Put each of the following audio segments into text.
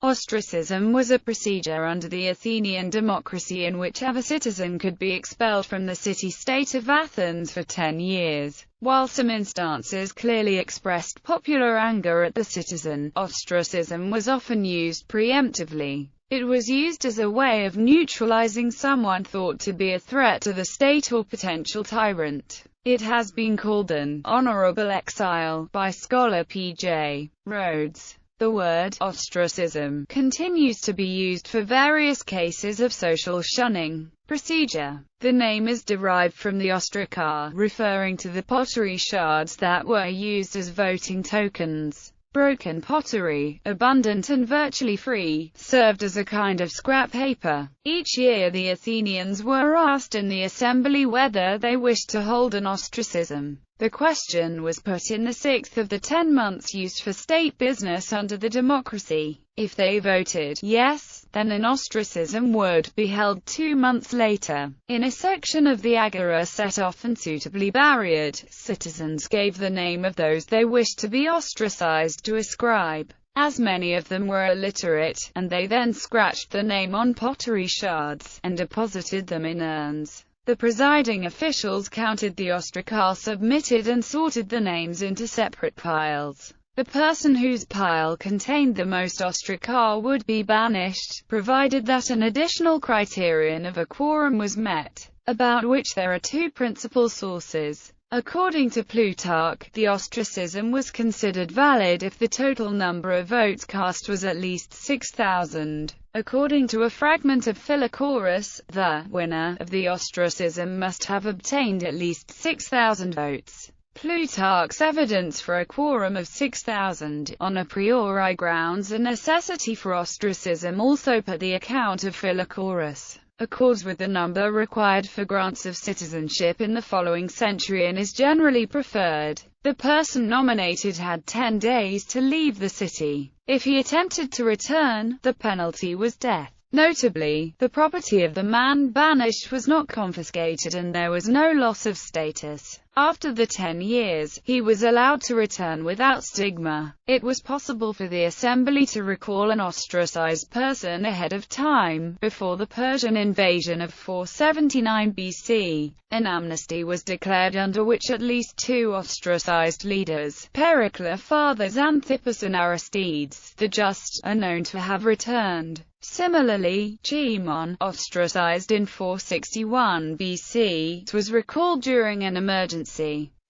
Ostracism was a procedure under the Athenian democracy in which a citizen could be expelled from the city-state of Athens for 10 years. While some instances clearly expressed popular anger at the citizen, ostracism was often used preemptively. It was used as a way of neutralizing someone thought to be a threat to the state or potential tyrant. It has been called an honorable exile by scholar P.J. Rhodes. The word ostracism continues to be used for various cases of social shunning procedure. The name is derived from the ostraca, referring to the pottery shards that were used as voting tokens. Broken pottery, abundant and virtually free, served as a kind of scrap paper. Each year the Athenians were asked in the assembly whether they wished to hold an ostracism. The question was put in the sixth of the 10 months used for state business under the democracy. If they voted yes, then an ostracism would be held 2 months later. In a section of the agora set off and suitably barriered, citizens gave the name of those they wished to be ostracized to a scribe, as many of them were illiterate, and they then scratched the name on pottery shards, and deposited them in urns. The presiding officials counted the ostraca submitted and sorted the names into separate piles. The person whose pile contained the most ostraca would be banished, provided that an additional criterion of a quorum was met, about which there are two principal sources. According to Plutarch, the ostracism was considered valid if the total number of votes cast was at least 6,000. According to a fragment of Philochorus, the winner of the ostracism must have obtained at least 6,000 votes. Plutarch's evidence for a quorum of 6,000, on a priori grounds a necessity for ostracism also per the account of Philochorus, accords with the number required for grants of citizenship in the following century and is generally preferred. The person nominated had 10 days to leave the city. If he attempted to return, the penalty was death. Notably, the property of the man banished was not confiscated and there was no loss of status. After the 10 years, he was allowed to return without stigma. It was possible for the assembly to recall an ostracized person ahead of time. Before the Persian invasion of 479 BC, an amnesty was declared under which at least 2 ostracized leaders, Pericles fathers Xanthippus and Aristides, the Just, are known to have returned. Similarly, Cimon, ostracized in 461 BC, was recalled during an emergency.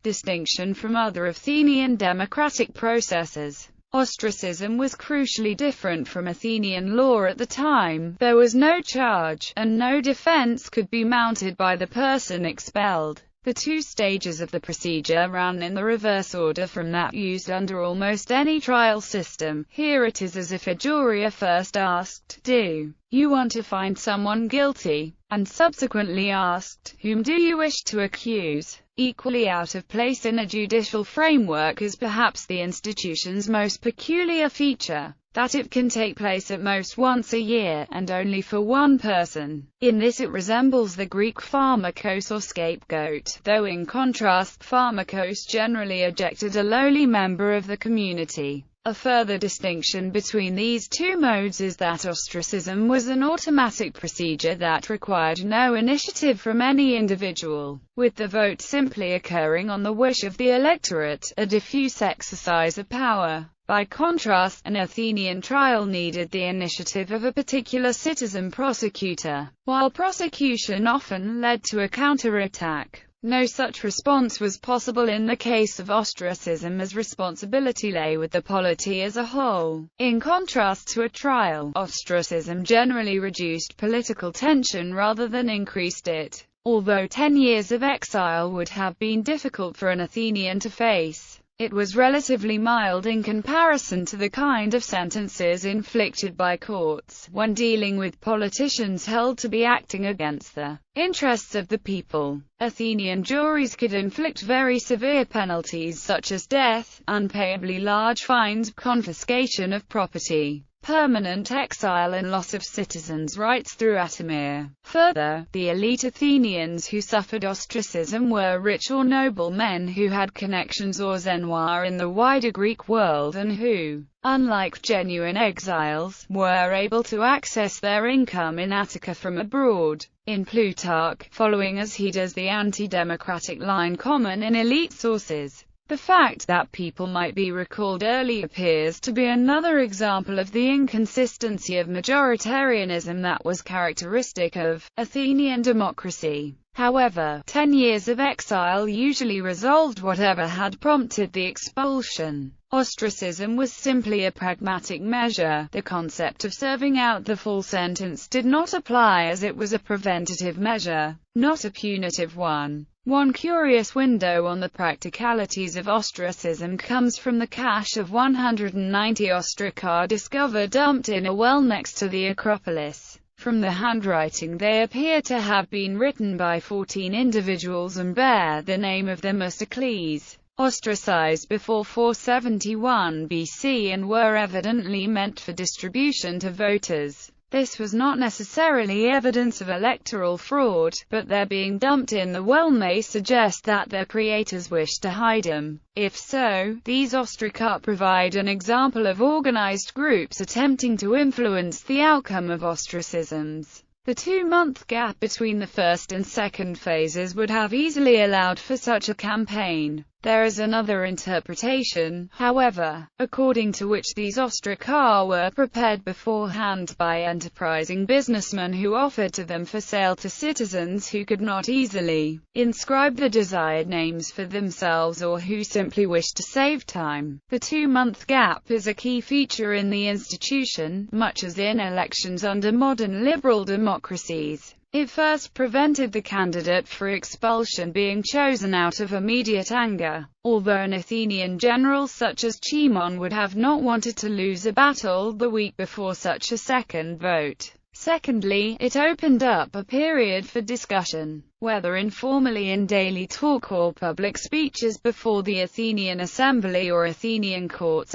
Distinction from other Athenian democratic processes. Ostracism was crucially different from Athenian law at the time. There was no charge, and no defense could be mounted by the person expelled. The 2 stages of the procedure ran in the reverse order from that used under almost any trial system. Here it is as if a jury are first asked, "Do you want to find someone guilty?" and subsequently asked, "Whom do you wish to accuse?" Equally out of place in a judicial framework is perhaps the institution's most peculiar feature, that it can take place at most once a year, and only for one person. In this it resembles the Greek pharmakos or scapegoat, though in contrast, pharmakos generally ejected a lowly member of the community. A further distinction between these 2 modes is that ostracism was an automatic procedure that required no initiative from any individual, with the vote simply occurring on the wish of the electorate, a diffuse exercise of power. By contrast, an Athenian trial needed the initiative of a particular citizen prosecutor, while prosecution often led to a counterattack. No such response was possible in the case of ostracism, as responsibility lay with the polity as a whole. In contrast to a trial, ostracism generally reduced political tension rather than increased it. Although 10 years of exile would have been difficult for an Athenian to face, it was relatively mild in comparison to the kind of sentences inflicted by courts when dealing with politicians held to be acting against the interests of the people. Athenian juries could inflict very severe penalties such as death, unpayably large fines, confiscation of property, permanent exile and loss of citizens' rights through Atamir. Further, the elite Athenians who suffered ostracism were rich or noble men who had connections or zenwar in the wider Greek world and who, unlike genuine exiles, were able to access their income in Attica from abroad. In Plutarch, following as he does the anti-democratic line common in elite sources, the fact that people might be recalled early appears to be another example of the inconsistency of majoritarianism that was characteristic of Athenian democracy. However, 10 years of exile usually resolved whatever had prompted the expulsion. Ostracism was simply a pragmatic measure. The concept of serving out the full sentence did not apply as it was a preventative measure, not a punitive one. One curious window on the practicalities of ostracism comes from the cache of 190 ostraca discovered dumped in a well next to the Acropolis. From the handwriting, they appear to have been written by 14 individuals and bear the name of Themistocles, ostracized before 471 BC and were evidently meant for distribution to voters. This was not necessarily evidence of electoral fraud, but their being dumped in the well may suggest that their creators wished to hide them. If so, these ostraca provide an example of organized groups attempting to influence the outcome of ostracisms. The 2-month gap between the first and second phases would have easily allowed for such a campaign. There is another interpretation, however, according to which these ostraca were prepared beforehand by enterprising businessmen who offered to them for sale to citizens who could not easily inscribe the desired names for themselves or who simply wished to save time. The 2-month gap is a key feature in the institution, much as in elections under modern liberal democracies. It first prevented the candidate for expulsion being chosen out of immediate anger, although an Athenian general such as Cimon would have not wanted to lose a battle the week before such a second vote. Secondly, it opened up a period for discussion, whether informally in daily talk or public speeches before the Athenian assembly or Athenian courts*.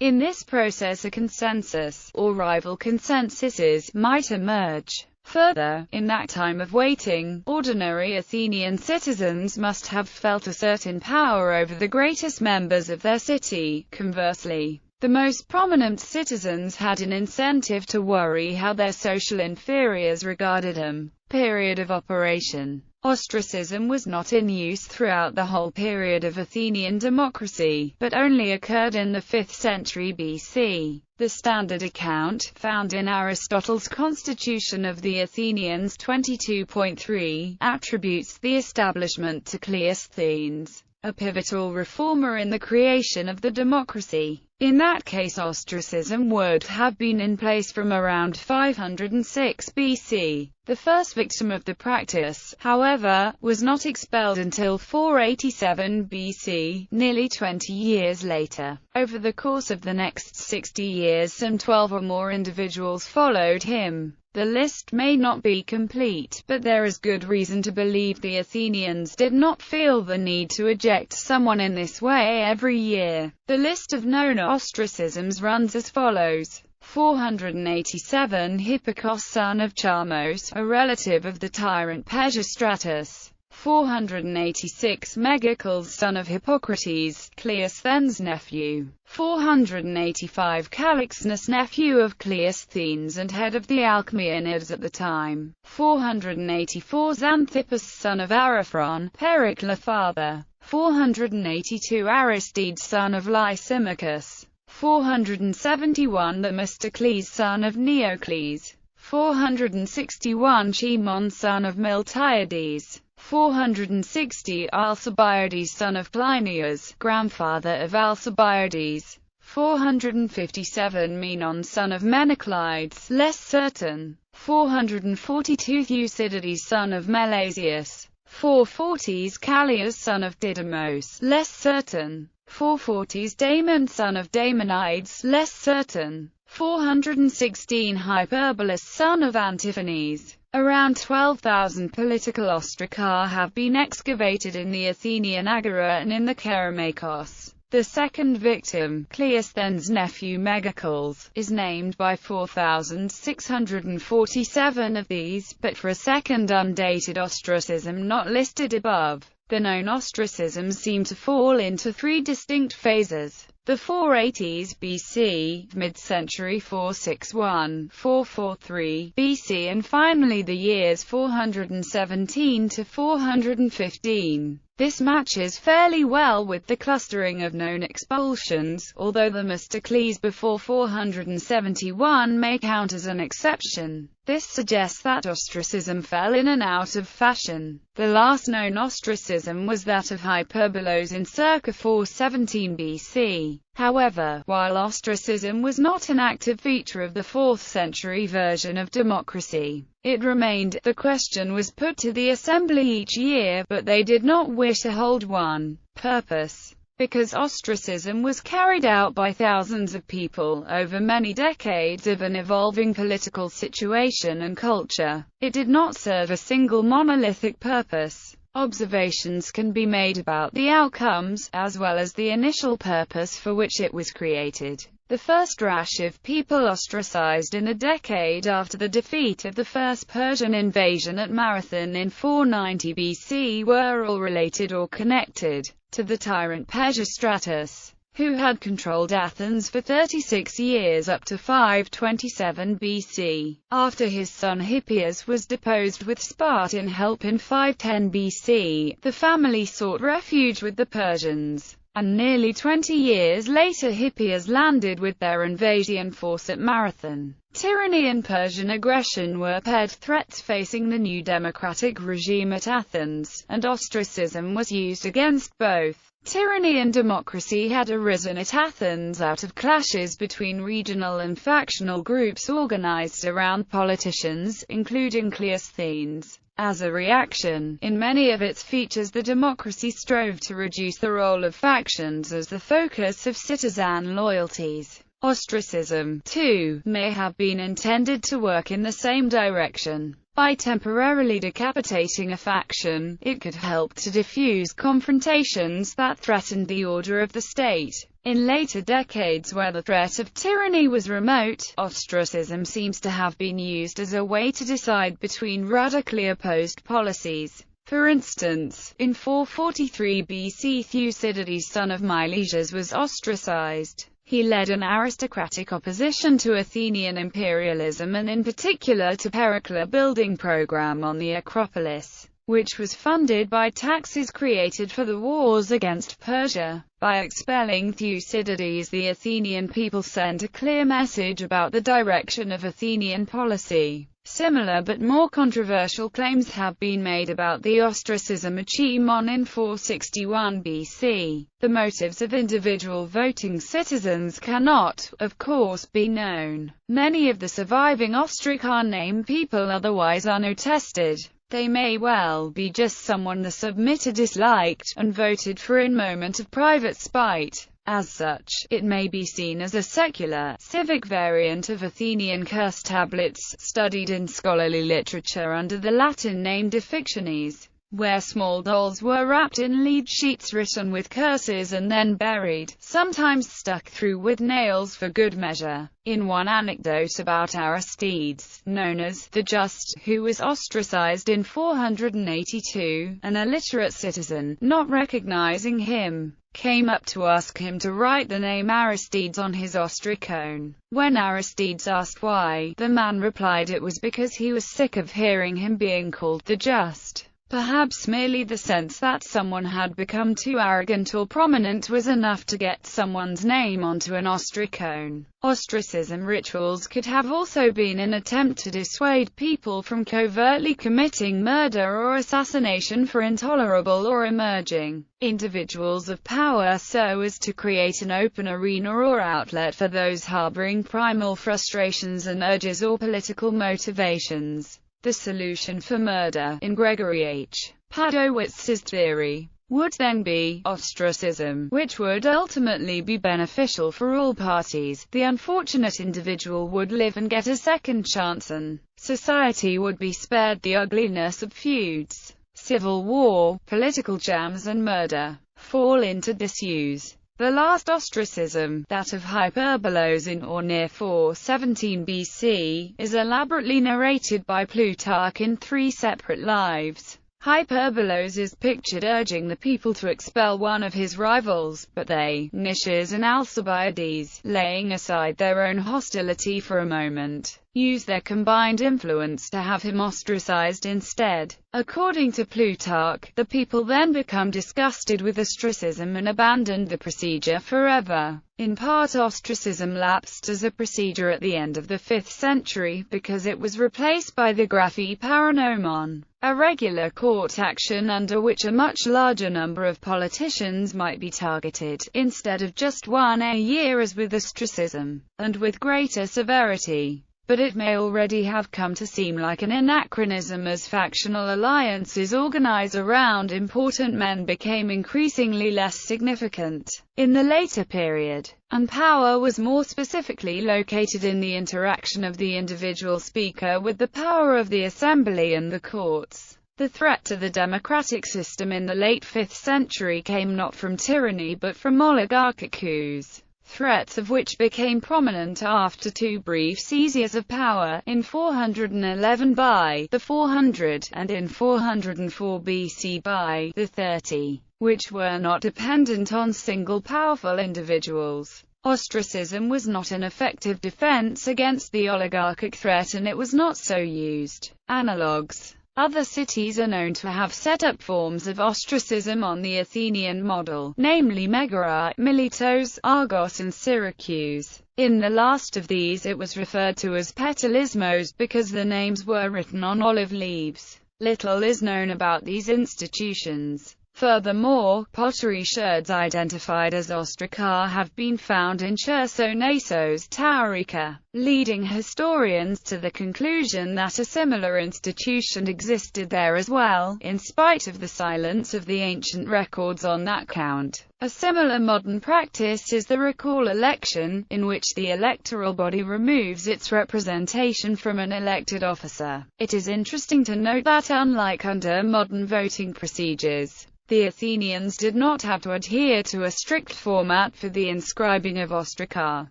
In this process a consensus, or rival consensuses, might emerge. Further, in that time of waiting, ordinary Athenian citizens must have felt a certain power over the greatest members of their city. Conversely, the most prominent citizens had an incentive to worry how their social inferiors regarded them. Period of operation. Ostracism was not in use throughout the whole period of Athenian democracy, but only occurred in the 5th century BC. The standard account, found in Aristotle's Constitution of the Athenians 22.3, attributes the establishment to Cleisthenes, a pivotal reformer in the creation of the democracy. In that case ostracism would have been in place from around 506 BC. The first victim of the practice, however, was not expelled until 487 BC, nearly 20 years later. Over the course of the next 60 years some 12 or more individuals followed him. The list may not be complete, but there is good reason to believe the Athenians did not feel the need to eject someone in this way every year. The list of known ostracisms runs as follows. 487 Hippocos son of Chamos, a relative of the tyrant Pisistratus. 486 Megacles son of Hippocrates, Cleisthenes' nephew. 485 Calixnus nephew of Cleisthenes and head of the Alcmaeonids at the time. 484 Xanthippus son of Ariphron, Pericles father. 482 Aristides son of Lysimachus. 471 Themistocles son of Neocles. 461 Cimon son of Miltiades. 460 Alcibiades son of Cleinias, grandfather of Alcibiades. 457 Menon son of Meneclides, less certain. 442 Thucydides son of Melasius. 440s Callias son of Didymos, less certain. 440s Damon son of Damonides, less certain. 416 Hyperbolus son of Antiphanes. Around 12,000 political ostraca have been excavated in the Athenian Agora and in the Kerameikos. The second victim, Cleisthenes' nephew Megacles, is named by 4,647 of these, but for a second undated ostracism not listed above. The known ostracisms seem to fall into three distinct phases: the 480s BC, mid-century 461–443 BC, and finally the years 417 to 415. This matches fairly well with the clustering of known expulsions, although the Themistocles before 471 may count as an exception. This suggests that ostracism fell in and out of fashion. The last known ostracism was that of Hyperbolos in circa 417 BC. However, while ostracism was not an active feature of the 4th century version of democracy, it remained. The question was put to the assembly each year, but they did not wish to hold one. Purpose: because ostracism was carried out by thousands of people over many decades of an evolving political situation and culture, it did not serve a single monolithic purpose. Observations can be made about the outcomes, as well as the initial purpose for which it was created. The first rash of people ostracized in the decade after the defeat of the first Persian invasion at Marathon in 490 BC were all related or connected to the tyrant Pisistratus, who had controlled Athens for 36 years up to 527 BC. After his son Hippias was deposed with Spartan help in 510 BC, the family sought refuge with the Persians, and nearly 20 years later Hippias landed with their invasion force at Marathon. Tyranny and Persian aggression were paired threats facing the new democratic regime at Athens, and ostracism was used against both. Tyranny and democracy had arisen at Athens out of clashes between regional and factional groups organized around politicians, including Cleisthenes. As a reaction, in many of its features the democracy strove to reduce the role of factions as the focus of citizen loyalties. Ostracism, too, may have been intended to work in the same direction. By temporarily decapitating a faction, it could help to diffuse confrontations that threatened the order of the state. In later decades, where the threat of tyranny was remote, ostracism seems to have been used as a way to decide between radically opposed policies. For instance, in 443 BC Thucydides, son of Milesius, was ostracized. He led an aristocratic opposition to Athenian imperialism and in particular to Pericles' building program on the Acropolis, which was funded by taxes created for the wars against Persia. By expelling Thucydides, the Athenian people sent a clear message about the direction of Athenian policy. Similar but more controversial claims have been made about the ostracism of Cimon in 461 BC. The motives of individual voting citizens cannot, of course, be known. Many of the surviving ostracar name people otherwise unattested. They may well be just someone the submitter disliked, and voted for in moment of private spite. As such, it may be seen as a secular, civic variant of Athenian curse tablets, studied in scholarly literature under the Latin name Defictiones, where small dolls were wrapped in lead sheets written with curses and then buried, sometimes stuck through with nails for good measure. In one anecdote about Aristides, known as the Just, who was ostracized in 482, an illiterate citizen, not recognizing him, came up to ask him to write the name Aristides on his ostracone. When Aristides asked why, the man replied it was because he was sick of hearing him being called the Just. Perhaps merely the sense that someone had become too arrogant or prominent was enough to get someone's name onto an ostracone. Ostracism rituals could have also been an attempt to dissuade people from covertly committing murder or assassination for intolerable or emerging individuals of power, so as to create an open arena or outlet for those harboring primal frustrations and urges or political motivations. The solution for murder, in Gregory H. Padowitz's theory, would then be ostracism, which would ultimately be beneficial for all parties. The unfortunate individual would live and get a second chance, and society would be spared the ugliness of feuds, civil war, political jams and murder. Fall into disuse. The last ostracism, that of Hyperbolos in or near 417 BC, is elaborately narrated by Plutarch in 3 separate lives. Hyperbolos is pictured urging the people to expel one of his rivals, but they, Nicias and Alcibiades, laying aside their own hostility for a moment, use their combined influence to have him ostracized instead. According to Plutarch, the people then become disgusted with ostracism and abandoned the procedure forever. In part, ostracism lapsed as a procedure at the end of the 5th century because it was replaced by the graphi paranomon, a regular court action under which a much larger number of politicians might be targeted, instead of just one a year as with ostracism, and with greater severity. But it may already have come to seem like an anachronism as factional alliances organized around important men became increasingly less significant in the later period, and power was more specifically located in the interaction of the individual speaker with the power of the assembly and the courts. The threat to the democratic system in the late 5th century came not from tyranny but from oligarchic coups, threats of which became prominent after 2 brief seizures of power, in 411 by the 400, and in 404 BC by the 30, which were not dependent on single powerful individuals. Ostracism was not an effective defense against the oligarchic threat, and it was not so used. Analogues. Other cities are known to have set up forms of ostracism on the Athenian model, namely Megara, Miletos, Argos and Syracuse. In the last of these it was referred to as petalismos because the names were written on olive leaves. Little is known about these institutions. Furthermore, pottery sherds identified as ostraca have been found in Chersonesos, Taurica, leading historians to the conclusion that a similar institution existed there as well, in spite of the silence of the ancient records on that count. A similar modern practice is the recall election, in which the electoral body removes its representation from an elected officer. It is interesting to note that unlike under modern voting procedures, the Athenians did not have to adhere to a strict format for the inscribing of ostraca.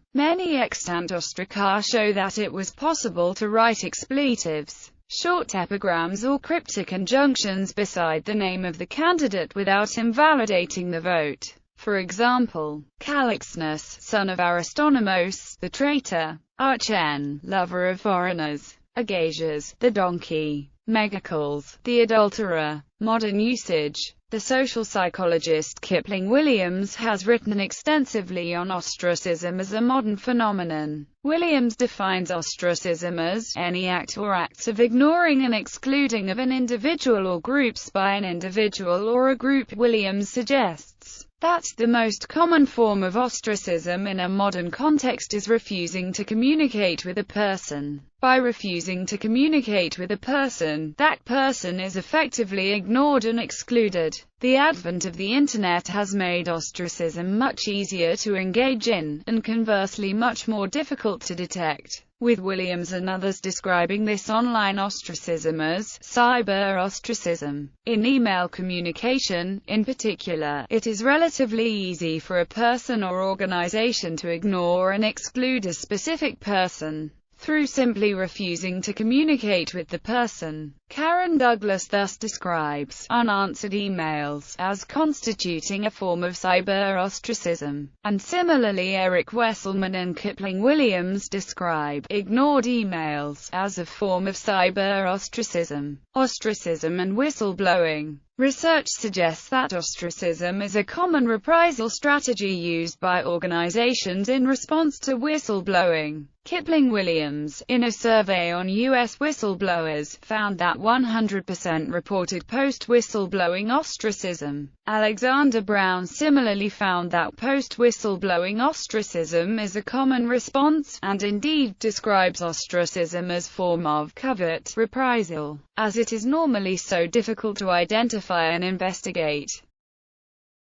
Many extant ostraca show that it was possible to write expletives, short epigrams or cryptic conjunctions beside the name of the candidate without invalidating the vote. For example, Calixnus, son of Aristonomos, the traitor; Archen, lover of foreigners; Agasias, the donkey; Megacles, the adulterer. Modern usage. The social psychologist Kipling Williams has written extensively on ostracism as a modern phenomenon. Williams defines ostracism as any act or acts of ignoring and excluding of an individual or groups by an individual or a group. Williams suggests that the most common form of ostracism in a modern context is refusing to communicate with a person. By refusing to communicate with a person, that person is effectively ignored and excluded. The advent of the Internet has made ostracism much easier to engage in, and conversely much more difficult to detect, with Williams and others describing this online ostracism as cyber-ostracism. In email communication, in particular, it is relatively easy for a person or organization to ignore and exclude a specific person through simply refusing to communicate with the person. Karen Douglas thus describes unanswered emails as constituting a form of cyber-ostracism, and similarly Eric Wesselman and Kipling Williams describe ignored emails as a form of cyber-ostracism. Ostracism and whistleblowing. Research suggests that ostracism is a common reprisal strategy used by organizations in response to whistleblowing. Kipling Williams, in a survey on U.S. whistleblowers, found that 100% reported post-whistleblowing ostracism. Alexander Brown similarly found that post-whistleblowing ostracism is a common response, and indeed describes ostracism as form of covert reprisal, as it is normally so difficult to identify and investigate.